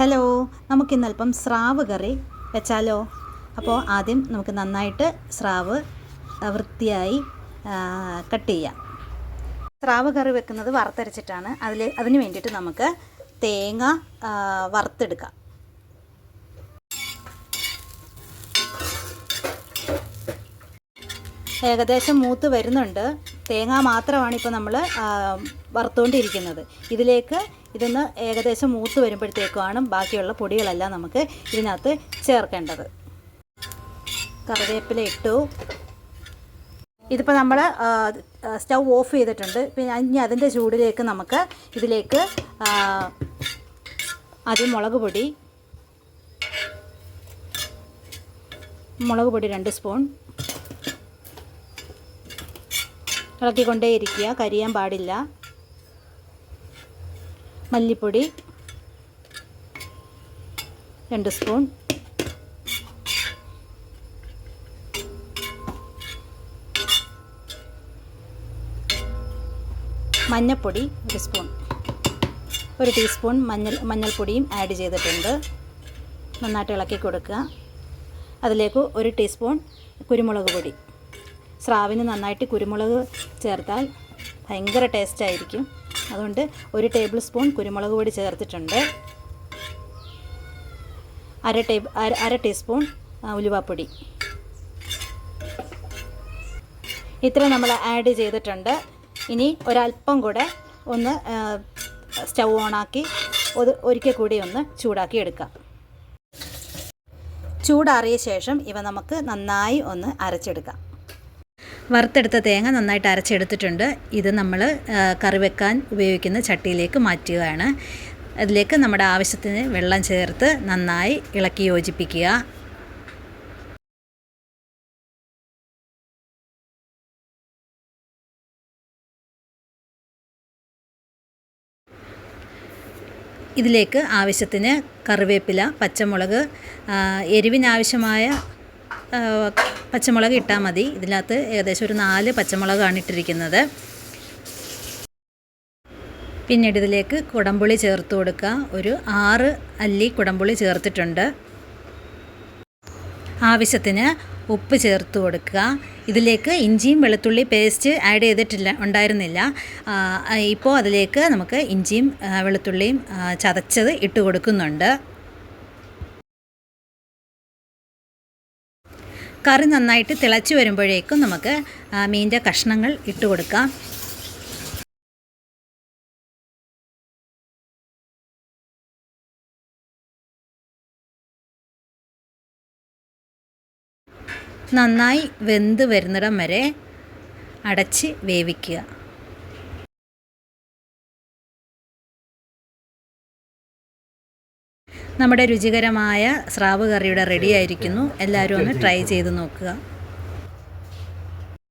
Hello, നമുക്കിന്നൽപ്പം സ്രാവ് കറി വെച്ചാലോ? അപ്പോൾ ആദ്യം നമുക്ക് നന്നായിട്ട് സ്രാവ് വൃത്തിയായി കട്ട് ചെയ്യാം. സ്രാവ് കറി വെക്കുന്നത് വറുത്തരച്ചിട്ടാണ്. അതിന് വേണ്ടിയിട്ട് നമുക്ക് തേങ്ങ വറുത്തെടുക്കാം. ഏകദേശം മൂത്ത് വരുന്നുണ്ട്. തേങ്ങ മാത്രമാണ് ഇപ്പോൾ നമ്മൾ വറുത്തുകൊണ്ടിരിക്കുന്നത്. ഇതൊന്ന് ഏകദേശം മൂത്ത് വരുമ്പോഴത്തേക്കുമാണ് ബാക്കിയുള്ള പൊടികളെല്ലാം നമുക്ക് ഇതിനകത്ത് ചേർക്കേണ്ടത്. കറിവേപ്പില ഇട്ടു. ഇതിപ്പോൾ നമ്മൾ സ്റ്റൗ ഓഫ് ചെയ്തിട്ടുണ്ട്. പിന്നെ ഇനി അതിൻ്റെ ചൂടിലേക്ക് നമുക്ക് ഇതിലേക്ക് ആദ്യം മുളക് പൊടി 2 സ്പൂൺ ഇളക്കിക്കൊണ്ടേയിരിക്കുക, കരിയാൻ പാടില്ല. മല്ലിപ്പൊടി 2 സ്പൂൺ, മഞ്ഞൾപ്പൊടി 1 സ്പൂൺ, 1 ടീസ്പൂൺ മഞ്ഞൾപ്പൊടിയും ആഡ് ചെയ്തിട്ടുണ്ട്. നന്നായിട്ട് ഇളക്കി കൊടുക്കുക. അതിലേക്ക് 1 ടീസ്പൂൺ കുരുമുളക് പൊടി. സ്രാവിന് നന്നായിട്ട് കുരുമുളക് ചേർത്താൽ ഭയങ്കര ടേസ്റ്റായിരിക്കും. അതുകൊണ്ട് 1 ടേബിൾ സ്പൂൺ കുരുമുളക് പൊടി ചേർത്തിട്ടുണ്ട്. അര ടീസ്പൂൺ ഉലുവാപ്പൊടി. ഇത്ര നമ്മൾ ആഡ് ചെയ്തിട്ടുണ്ട്. ഇനി ഒരല്പം കൂടെ ഒന്ന് സ്റ്റൗ ഓണാക്കി ഒരിക്കൽ കൂടി ഒന്ന് ചൂടാക്കി എടുക്കാം. ചൂടാറിയ ശേഷം ഇവ നമുക്ക് നന്നായി ഒന്ന് അരച്ചെടുക്കാം. വറുത്തെടുത്ത തേങ്ങ നന്നായിട്ട് അരച്ചെടുത്തിട്ടുണ്ട്. ഇത് നമ്മൾ കറി വെക്കാൻ ഉപയോഗിക്കുന്ന ചട്ടിയിലേക്ക് മാറ്റുകയാണ്. അതിലേക്ക് നമ്മുടെ ആവശ്യത്തിന് വെള്ളം ചേർത്ത് നന്നായി ഇളക്കി യോജിപ്പിക്കുക. ഇതിലേക്ക് ആവശ്യത്തിന് കറിവേപ്പില, പച്ചമുളക്, എരിവിനാവശ്യമായ പച്ചമുളക് ഇട്ടാൽ മതി. ഇതിനകത്ത് ഏകദേശം ഒരു 4 പച്ചമുളകാണ് ഇട്ടിരിക്കുന്നത്. പിന്നീട് ഇതിലേക്ക് കുടംപുളി ചേർത്ത് കൊടുക്കുക. ഒരു 6 അല്ലി കുടംപുളി ചേർത്തിട്ടുണ്ട്. ആവശ്യത്തിന് ഉപ്പ് ചേർത്ത് കൊടുക്കുക. ഇതിലേക്ക് ഇഞ്ചിയും വെളുത്തുള്ളി പേസ്റ്റ് ആഡ് ഉണ്ടായിരുന്നില്ല. ഇപ്പോൾ അതിലേക്ക് നമുക്ക് ഇഞ്ചിയും വെളുത്തുള്ളിയും ചതച്ചത് ഇട്ട് കൊടുക്കുന്നുണ്ട്. കറി നന്നായിട്ട് തിളച്ച് വരുമ്പോഴേക്കും നമുക്ക് മീൻ്റെ കഷ്ണങ്ങൾ ഇട്ട് കൊടുക്കാം. നന്നായി വെന്ത് വരുന്നിടം വരെ അടച്ച് വേവിക്കുക. നമ്മുടെ രുചികരമായ സ്രാവ് കറിയുടെ റെഡി ആയിരിക്കുന്നു. എല്ലാവരും ഒന്ന് ട്രൈ ചെയ്ത് നോക്കുക.